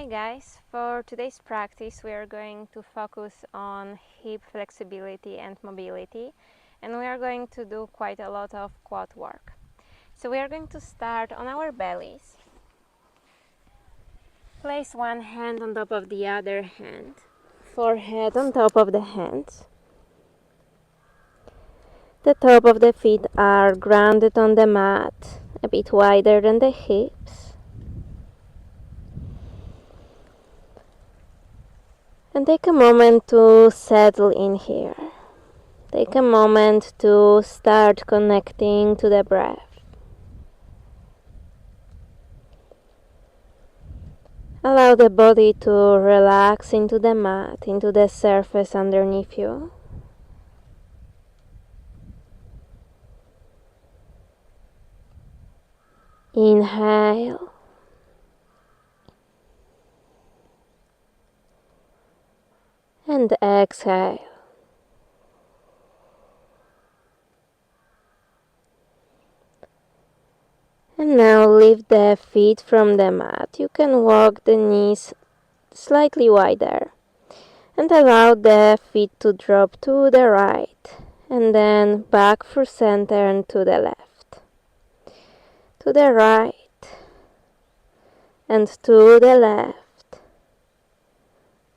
Hi guys, for today's practice we are going to focus on hip flexibility and mobility, and we are going to do quite a lot of quad work. So we are going to start on our bellies. Place one hand on top of the other hand, forehead on top of the hands. The top of the feet are grounded on the mat, a bit wider than the hips. And take a moment to settle in here. Take a moment to start connecting to the breath. Allow the body to relax into the mat, into the surface underneath you. Inhale. And exhale. And now lift the feet from the mat. You can walk the knees slightly wider. And allow the feet to drop to the right. And then back through center and to the left. To the right. And to the left.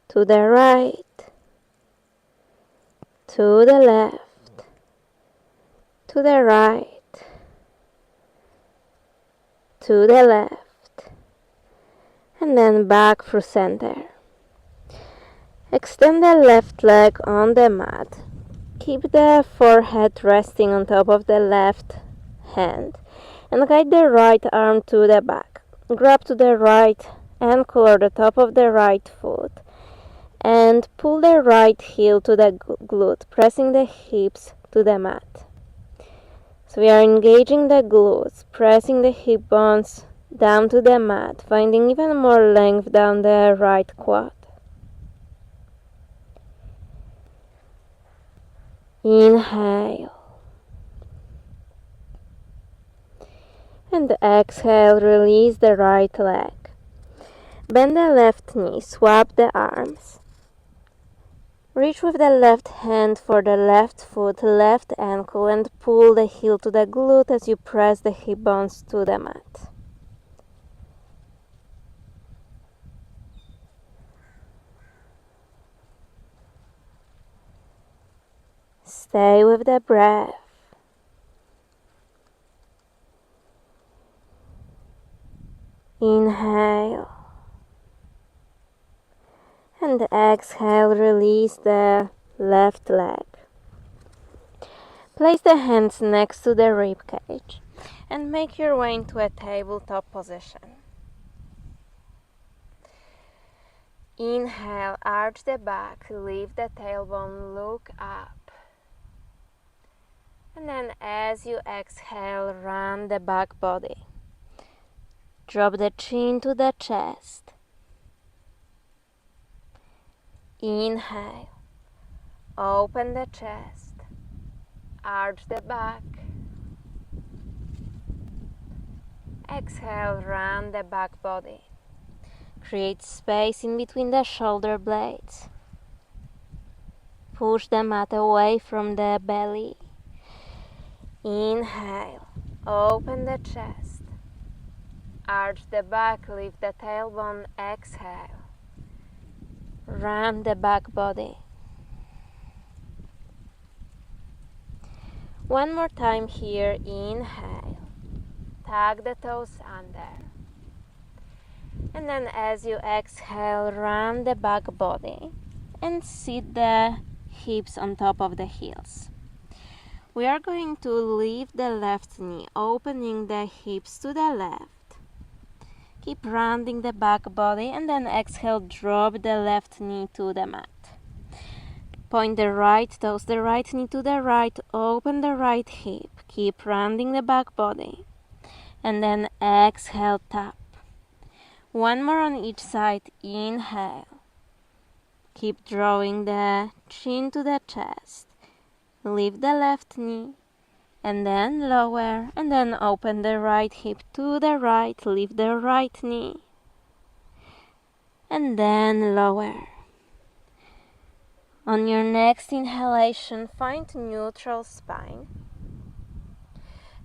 To the right. To the left. To the right. To the left, and then back through center. Extend the left leg on the mat. Keep the forehead resting on top of the left hand and guide the right arm to the back. Grab to the right ankle or the top of the right foot and pull the right heel to the glute, pressing the hips to the mat. So we are engaging the glutes, pressing the hip bones down to the mat, finding even more length down the right quad. Inhale. And exhale, release the right leg. Bend the left knee, swap the arms. Reach with the left hand for the left foot, left ankle, and pull the heel to the glute as you press the hip bones to the mat. Stay with the breath. Inhale. And exhale, release the left leg. Place the hands next to the rib cage and make your way into a tabletop position. Inhale, arch the back, lift the tailbone, look up. And then as you exhale, round the back body. Drop the chin to the chest. Inhale, open the chest, arch the back. Exhale, round the back body. Create space in between the shoulder blades. Push the mat away from the belly. Inhale, open the chest. Arch the back, lift the tailbone, exhale. Round the back body. One more time here, inhale. Tuck the toes under. And then as you exhale, round the back body and sit the hips on top of the heels. We are going to lift the left knee, opening the hips to the left. Keep rounding the back body and then exhale, drop the left knee to the mat. Point the right toes, the right knee to the right, open the right hip. Keep rounding the back body. And then exhale, tap. One more on each side, inhale. Keep drawing the chin to the chest. Lift the left knee. And then lower, and then open the right hip to the right, lift the right knee. and then lower. On your next inhalation, find neutral spine.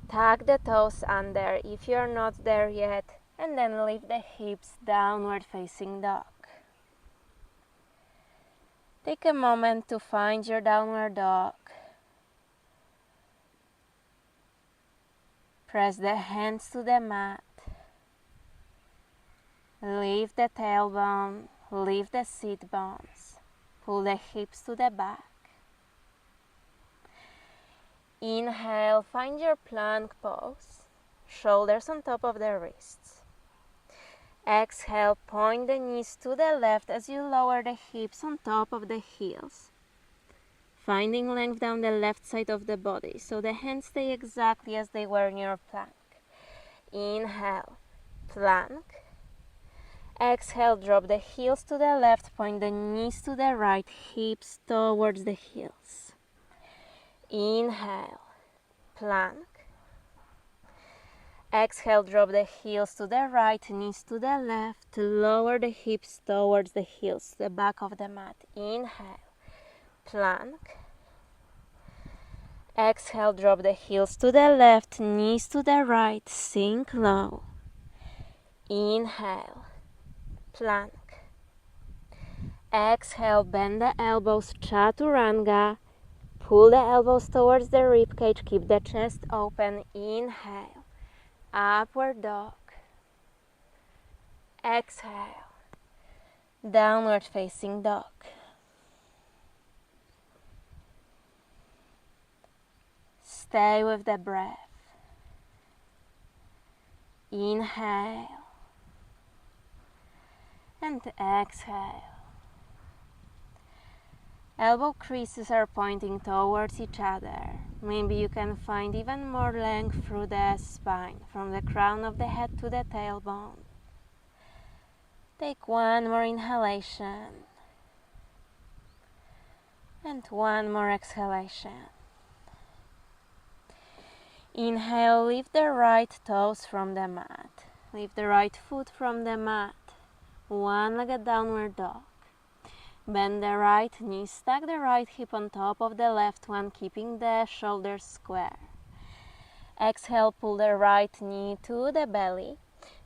Tuck the toes under if you're not there yet, and then lift the hips, downward facing dog. Take a moment to find your downward dog. Press the hands to the mat. Lift the tailbone, lift the sit bones. Pull the hips to the back. Inhale, find your plank pose. Shoulders on top of the wrists. Exhale, point the knees to the left as you lower the hips on top of the heels. Finding length down the left side of the body, so the hands stay exactly as they were in your plank. Inhale, plank. Exhale, drop the heels to the left, point the knees to the right, hips towards the heels. Inhale, plank. Exhale, drop the heels to the right, knees to the left, lower the hips towards the heels, the back of the mat. Inhale, plank. Exhale, drop the heels to the left, knees to the right, sink low. Inhale, plank. Exhale, bend the elbows, chaturanga. Pull the elbows towards the ribcage, keep the chest open. Inhale, upward dog. Exhale, downward facing dog. Stay with the breath. Inhale and exhale. Elbow creases are pointing towards each other. Maybe you can find even more length through the spine, from the crown of the head to the tailbone. Take one more inhalation and one more exhalation. Inhale, lift the right toes from the mat. Lift the right foot from the mat. One-legged downward dog. Bend the right knee, stack the right hip on top of the left one, keeping the shoulders square. Exhale, pull the right knee to the belly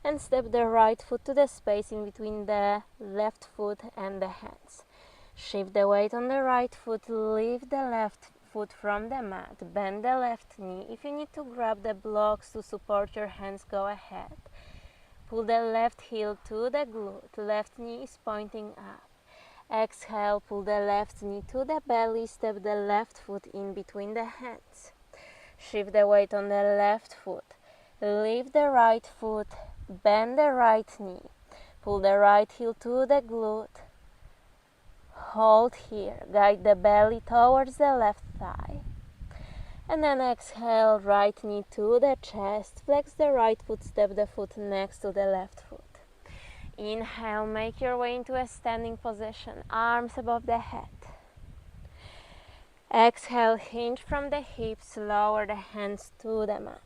and step the right foot to the space in between the left foot and the hands. Shift the weight on the right foot, lift the left foot from the mat, bend the left knee. If you need to grab the blocks to support your hands, go ahead. Pull the left heel to the glute, left knee is pointing up. Exhale, pull the left knee to the belly, step the left foot in between the hands. Shift the weight on the left foot, lift the right foot, bend the right knee, pull the right heel to the glute. Hold here, guide the belly towards the left thigh. And then exhale, right knee to the chest, flex the right foot, step the foot next to the left foot. Inhale, make your way into a standing position, arms above the head. Exhale, hinge from the hips, lower the hands to the mat.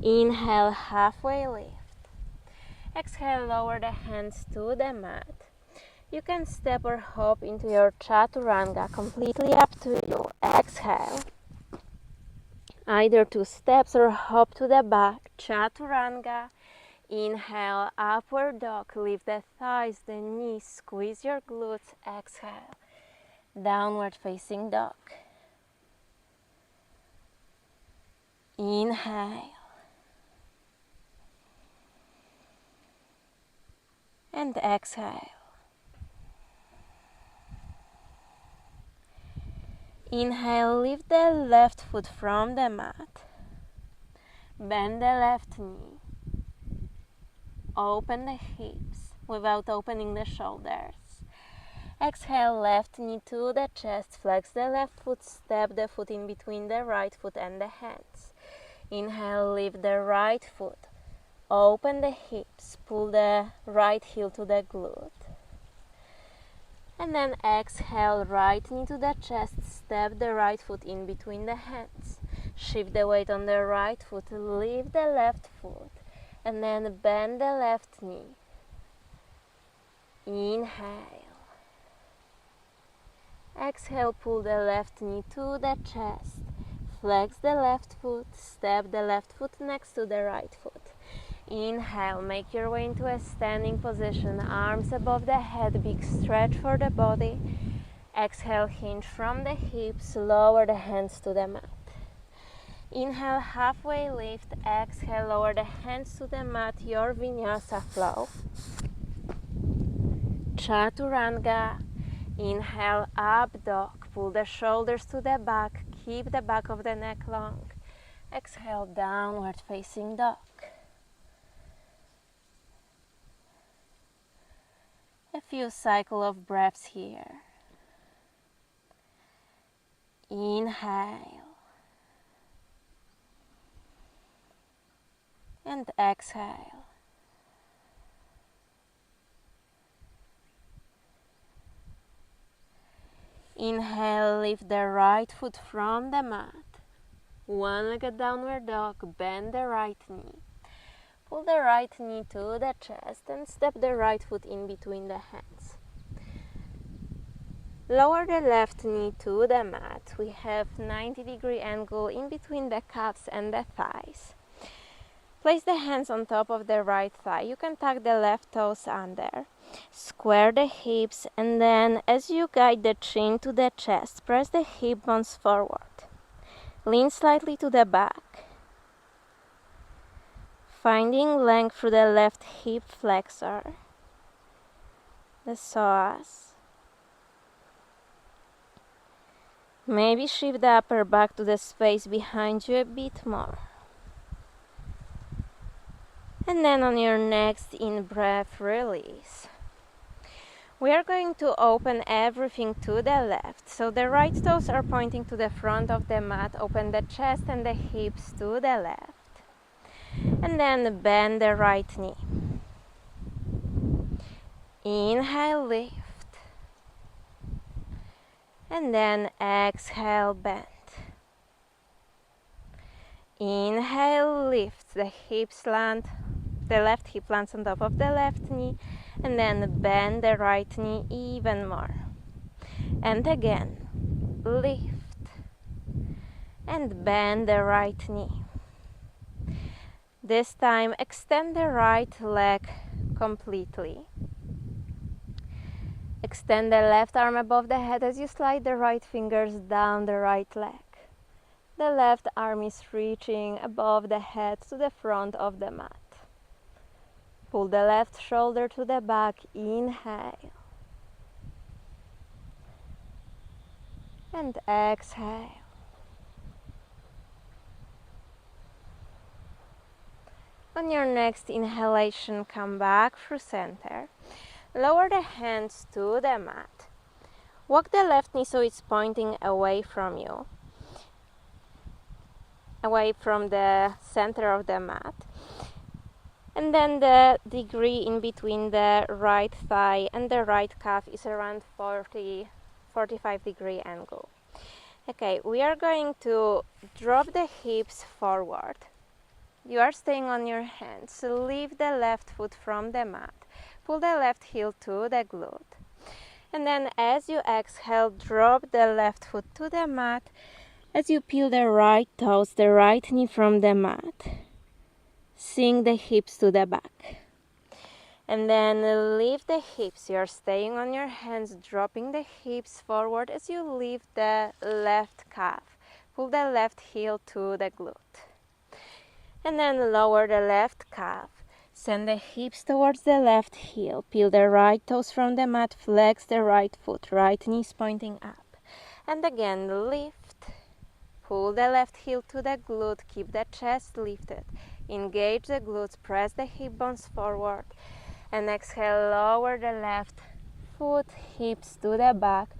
Inhale, halfway lift. Exhale, lower the hands to the mat. You can step or hop into your chaturanga, completely up to you. Exhale. Either 2 steps or hop to the back, chaturanga. Inhale, upward dog, lift the thighs, the knees, squeeze your glutes. Exhale, downward facing dog. Inhale. And exhale. Inhale, lift the left foot from the mat. Bend the left knee. Open the hips without opening the shoulders. Exhale, left knee to the chest. Flex the left foot, step the foot in between the right foot and the hands. Inhale, lift the right foot. Open the hips, pull the right heel to the glute. And then exhale, right knee to the chest, step the right foot in between the hands. Shift the weight on the right foot, lift the left foot, and then bend the left knee. Inhale. Exhale, pull the left knee to the chest. Flex the left foot, step the left foot next to the right foot. Inhale, make your way into a standing position, arms above the head, big stretch for the body. Exhale, hinge from the hips, lower the hands to the mat. Inhale, halfway lift. Exhale, lower the hands to the mat, your Vinyasa flow. Chaturanga. Inhale, up dog. Pull the shoulders to the back. Keep the back of the neck long. Exhale, downward facing dog. A few cycles of breaths here. Inhale. And exhale. Inhale, lift the right foot from the mat. One-legged downward dog, bend the right knee. Pull the right knee to the chest and step the right foot in between the hands. Lower the left knee to the mat. We have 90-degree angle in between the calves and the thighs. Place the hands on top of the right thigh. You can tuck the left toes under. Square the hips, and then as you guide the chin to the chest, press the hip bones forward. Lean slightly to the back. Finding length through the left hip flexor, the psoas. Maybe shift the upper back to the space behind you a bit more. And then on your next in-breath, release. We are going to open everything to the left. So the right toes are pointing to the front of the mat. Open the chest and the hips to the left. And then bend the right knee. Inhale, lift. And then exhale, bend. Inhale, lift. The hips land. The left hip lands on top of the left knee, and then bend the right knee even more. And again, lift and bend the right knee. This time, extend the right leg completely. Extend the left arm above the head as you slide the right fingers down the right leg. The left arm is reaching above the head to the front of the mat. Pull the left shoulder to the back, inhale. And exhale. On your next inhalation, come back through center. Lower the hands to the mat. Walk the left knee so it's pointing away from you, away from the center of the mat. And then the degree in between the right thigh and the right calf is around 45-degree angle. Okay, we are going to drop the hips forward. You are staying on your hands. So lift the left foot from the mat. Pull the left heel to the glute. And then as you exhale, drop the left foot to the mat. As you peel the right toes, the right knee from the mat. Sink the hips to the back. And then lift the hips. You're staying on your hands, dropping the hips forward as you lift the left calf. Pull the left heel to the glute. And then lower the left calf. Send the hips towards the left heel. Peel the right toes from the mat. Flex the right foot. Right knee is pointing up. And again, lift. Pull the left heel to the glute. Keep the chest lifted. Engage the glutes, press the hip bones forward, and exhale, lower the left foot, hips to the back,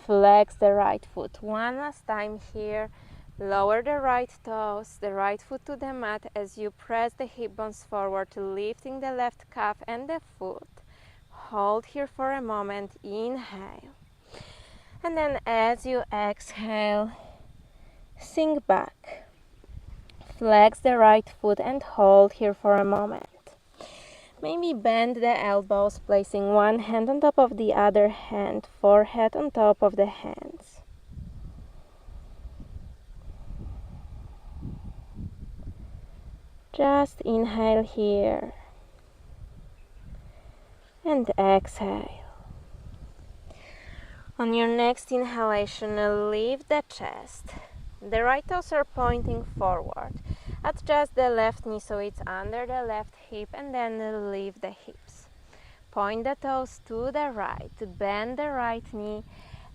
flex the right foot. One last time here, lower the right toes, the right foot to the mat as you press the hip bones forward, lifting the left calf and the foot. Hold here for a moment, inhale. And then as you exhale, sink back. Flex the right foot and hold here for a moment. Maybe bend the elbows, placing one hand on top of the other hand, forehead on top of the hands. Just inhale here and exhale. On your next inhalation, lift the chest. The right toes are pointing forward. Adjust the left knee so it's under the left hip and then lift the hips. Point the toes to the right, bend the right knee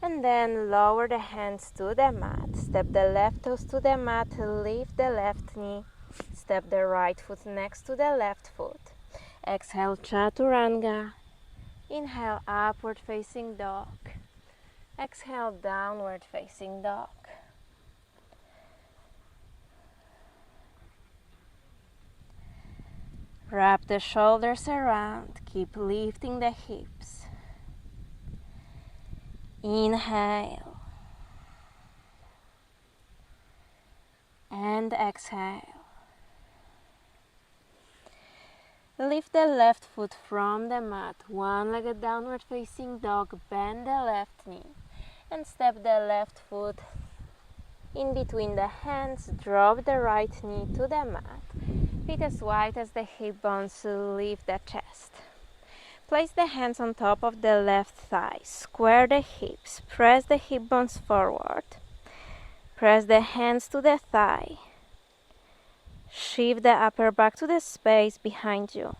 and then lower the hands to the mat. Step the left toes to the mat, lift the left knee. Step the right foot next to the left foot. Exhale, chaturanga. Inhale, upward facing dog. Exhale, downward facing dog. Wrap the shoulders around, keep lifting the hips. Inhale and exhale. Lift the left foot from the mat, one-legged downward facing dog, bend the left knee and step the left foot in between the hands, drop the right knee to the mat. Feet as wide as the hip bones, lift the chest. Place the hands on top of the left thigh, square the hips, press the hip bones forward. Press the hands to the thigh. Shift the upper back to the space behind you.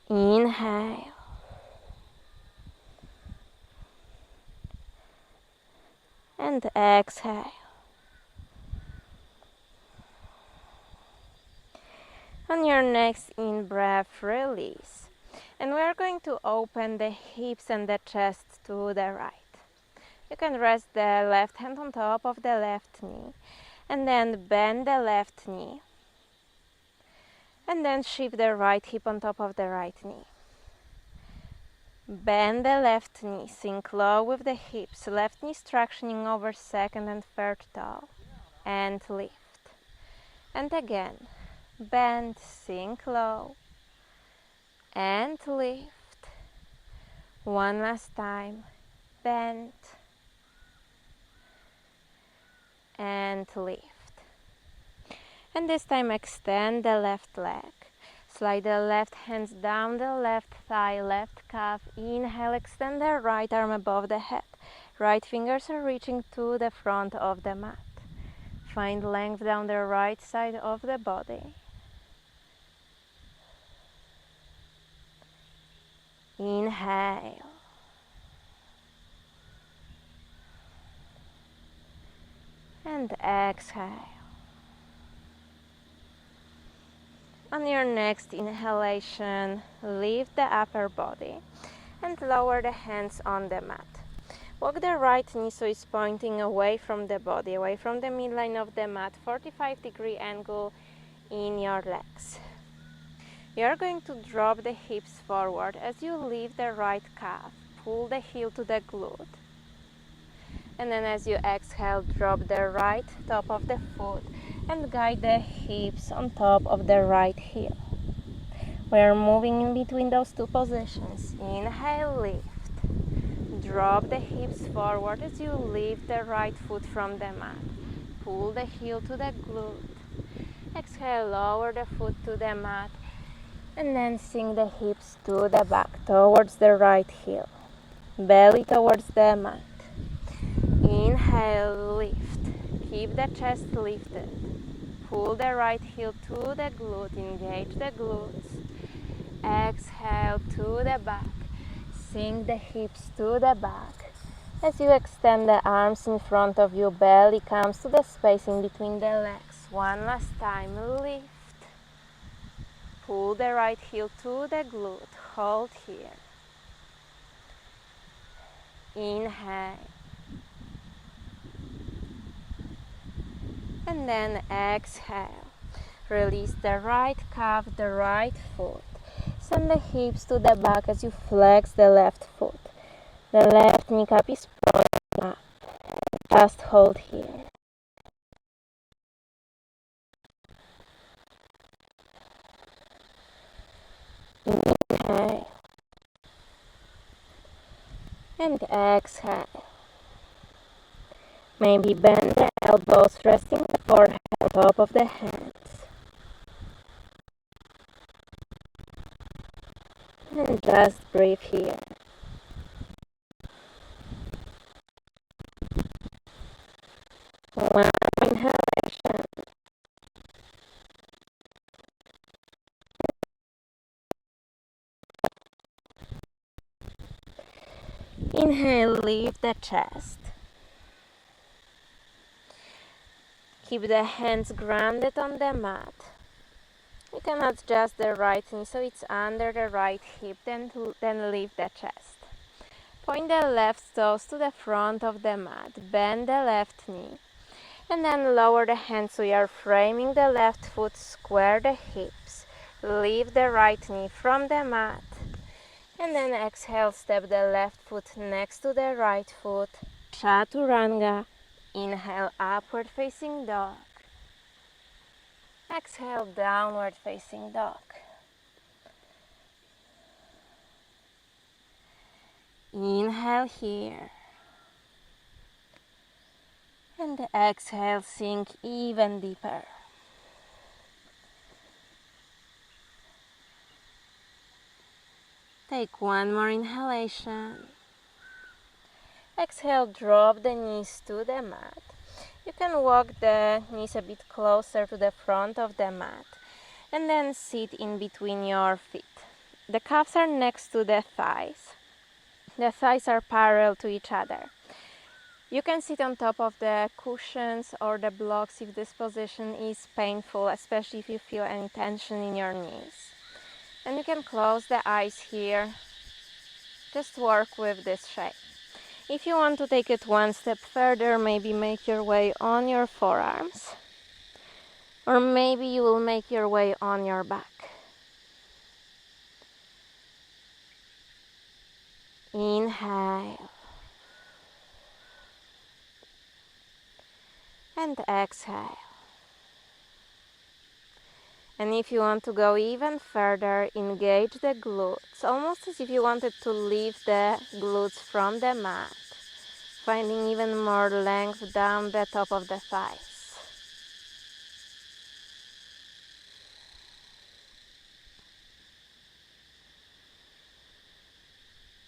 Inhale. And exhale. On your next in-breath, release. And we are going to open the hips and the chest to the right. You can rest the left hand on top of the left knee and then bend the left knee and then shift the right hip on top of the right knee. Bend the left knee, sink low with the hips, left knee structuring over second and third toe and lift. And again, bend, sink low and lift. One last time, bend and lift. And this time extend the left leg. Slide the left hands down the left thigh, left calf. Inhale, extend the right arm above the head. Right fingers are reaching to the front of the mat. Find length down the right side of the body. Inhale. And exhale. On your next inhalation, lift the upper body and lower the hands on the mat. Walk the right knee so it's pointing away from the body, away from the midline of the mat, 45-degree angle in your legs. You are going to drop the hips forward as you lift the right calf. Pull the heel to the glute. And then as you exhale, drop the right top of the foot and guide the hips on top of the right heel. We are moving in between those two positions. Inhale, lift. Drop the hips forward as you lift the right foot from the mat. Pull the heel to the glute. Exhale, lower the foot to the mat. And then sink the hips to the back towards the right heel. Belly towards the mat. Inhale, lift. Keep the chest lifted. Pull the right heel to the glute. Engage the glutes. Exhale to the back. Sink the hips to the back. As you extend the arms in front of you, belly comes to the space in between the legs. One last time, lift. Pull the right heel to the glute. Hold here. Inhale. And then exhale. Release the right calf, the right foot. Send the hips to the back as you flex the left foot. The left kneecap is pointing up. Just hold here. And exhale. Maybe bend the elbows, resting the forehead on top of the hands. And just breathe here. One inhalation. Inhale, lift the chest. Keep the hands grounded on the mat. You can adjust the right knee so it's under the right hip, then lift the chest. Point the left toes to the front of the mat, bend the left knee, and then lower the hands so you are framing the left foot, square the hips, lift the right knee from the mat, and then exhale, step the left foot next to the right foot, chaturanga. Inhale, upward facing dog. Exhale, downward facing dog. Inhale here. And exhale, sink even deeper. Take one more inhalation. Exhale, drop the knees to the mat. You can walk the knees a bit closer to the front of the mat and then sit in between your feet. The calves are next to the thighs. The thighs are parallel to each other. You can sit on top of the cushions or the blocks if this position is painful, especially if you feel any tension in your knees. And you can close the eyes here. Just work with this shape. If you want to take it one step further, maybe make your way on your forearms. Or maybe you will make your way on your back. Inhale. And exhale. And if you want to go even further, engage the glutes, almost as if you wanted to lift the glutes from the mat, finding even more length down the top of the thighs.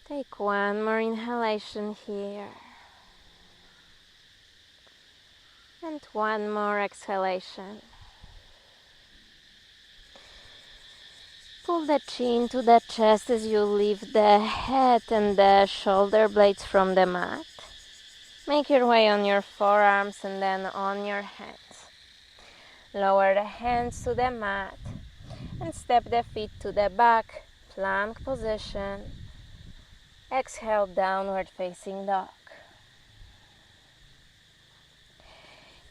Take one more inhalation here. And one more exhalation. Pull the chin to the chest as you lift the head and the shoulder blades from the mat. Make your way on your forearms and then on your hands. Lower the hands to the mat and step the feet to the back, plank position. Exhale, downward facing dog.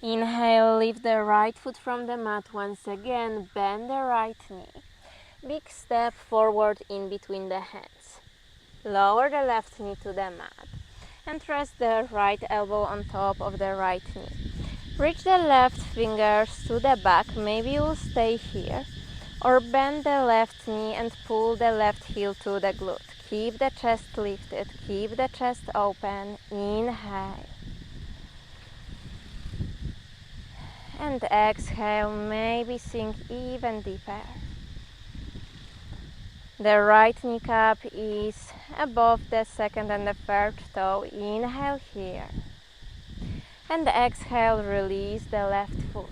Inhale, lift the right foot from the mat once again, bend the right knee. Big step forward in between the hands. Lower the left knee to the mat and rest the right elbow on top of the right knee. Reach the left fingers to the back, maybe you will stay here, or bend the left knee and pull the left heel to the glute. Keep the chest lifted, keep the chest open. Inhale. And exhale, maybe sink even deeper. The right kneecap is above the second and the third toe. Inhale here. And exhale, release the left foot.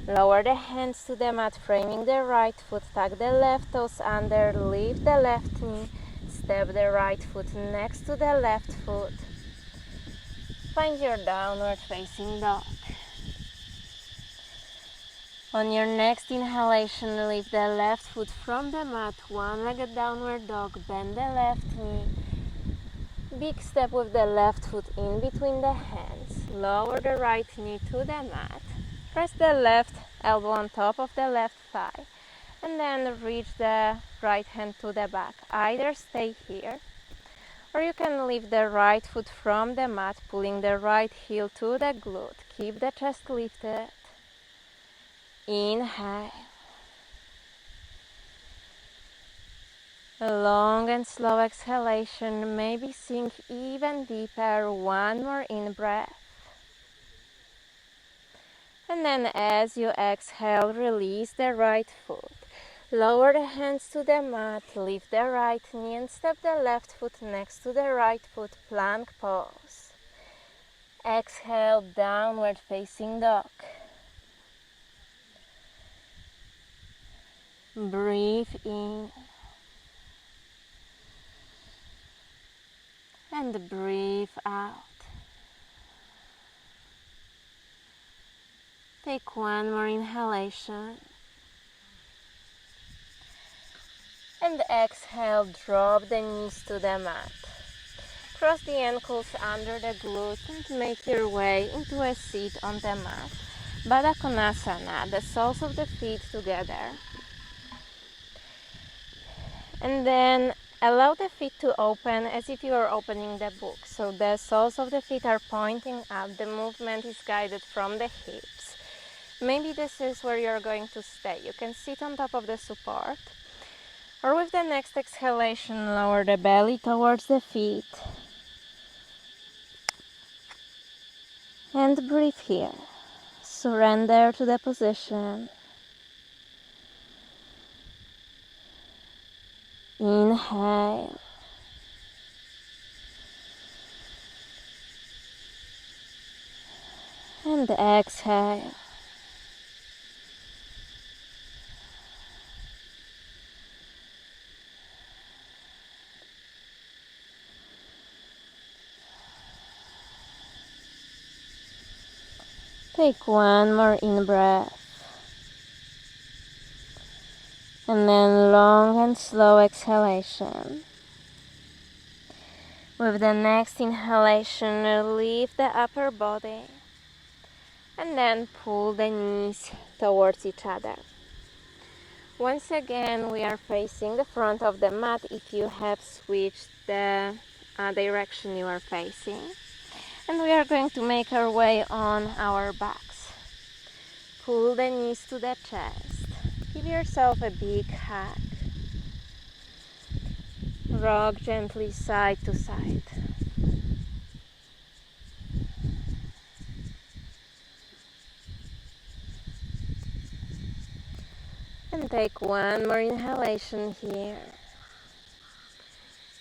Lower the hands to the mat, framing the right foot. Tuck the left toes under, lift the left knee. Step the right foot next to the left foot. Find your downward facing dog. On your next inhalation, lift the left foot from the mat, one-legged downward dog, bend the left knee. Big step with the left foot in between the hands. Lower the right knee to the mat. Press the left elbow on top of the left thigh. And then reach the right hand to the back. Either stay here, or you can lift the right foot from the mat, pulling the right heel to the glute. Keep the chest lifted. Inhale. A long and slow exhalation, maybe sink even deeper. One more in-breath. And then as you exhale, release the right foot. Lower the hands to the mat, lift the right knee and step the left foot next to the right foot, plank pose. Exhale, downward facing dog. Breathe in and breathe out. Take one more inhalation. And exhale, drop the knees to the mat. Cross the ankles under the glutes and make your way into a seat on the mat. Baddha Konasana, the soles of the feet together. And then allow the feet to open as if you are opening the book. So the soles of the feet are pointing up. The movement is guided from the hips. Maybe this is where you're going to stay. You can sit on top of the support. Or with the next exhalation, lower the belly towards the feet. And breathe here. Surrender to the position. Inhale. And exhale. Take one more in-breath. And then long and slow exhalation. With the next inhalation, lift the upper body. And then pull the knees towards each other. Once again, we are facing the front of the mat if you have switched the direction you are facing. And we are going to make our way on our backs. Pull the knees to the chest. Give yourself a big hug. Rock gently side to side. And take one more inhalation here.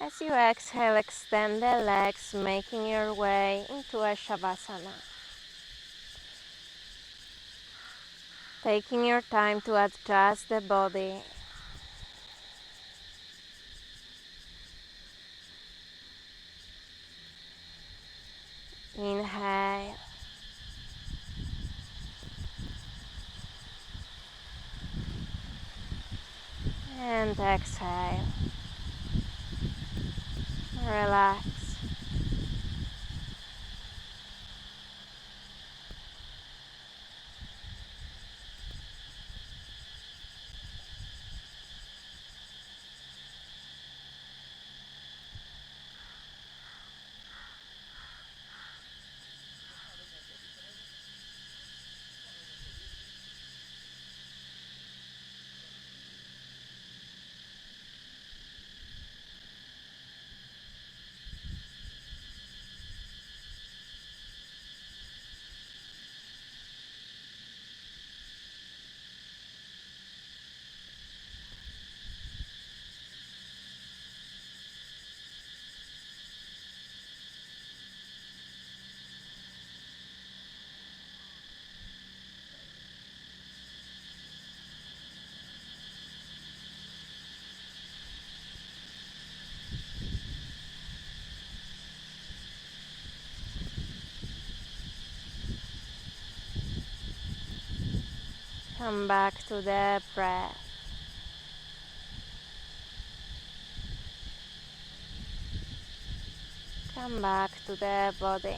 As you exhale, extend the legs, making your way into a shavasana. Taking your time to adjust the body. Inhale. And exhale. Relax. Come back to the breath. Come back to the body.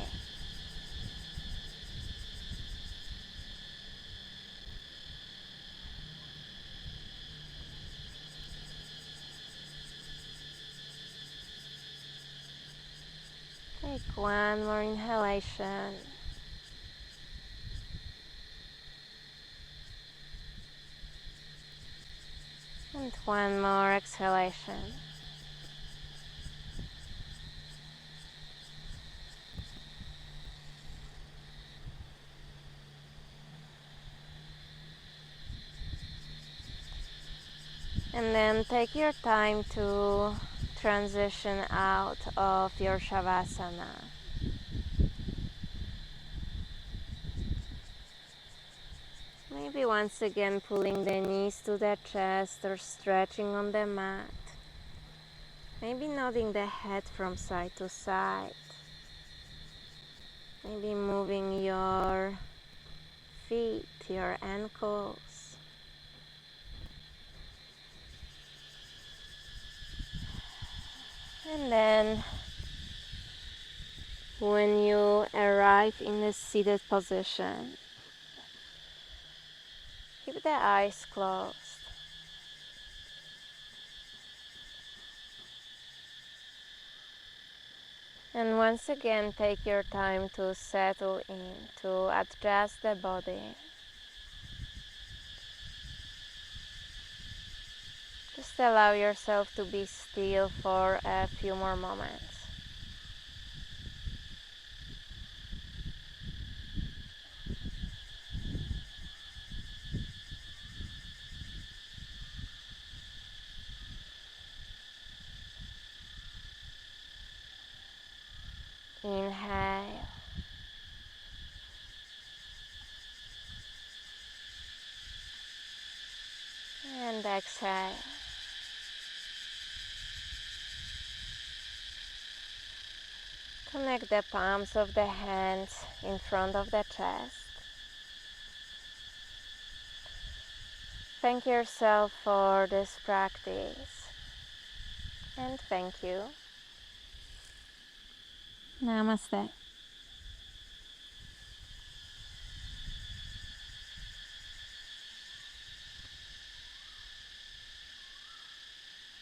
Take one more inhalation. And one more exhalation. And then take your time to transition out of your shavasana. Maybe once again pulling the knees to the chest or stretching on the mat. Maybe nodding the head from side to side. Maybe moving your feet, your ankles. And then when you arrive in a seated position, keep the eyes closed. And once again, take your time to settle in, to adjust the body. Just allow yourself to be still for a few more moments. Inhale. And exhale. Connect the palms of the hands in front of the chest. Thank yourself for this practice. And thank you. Namaste.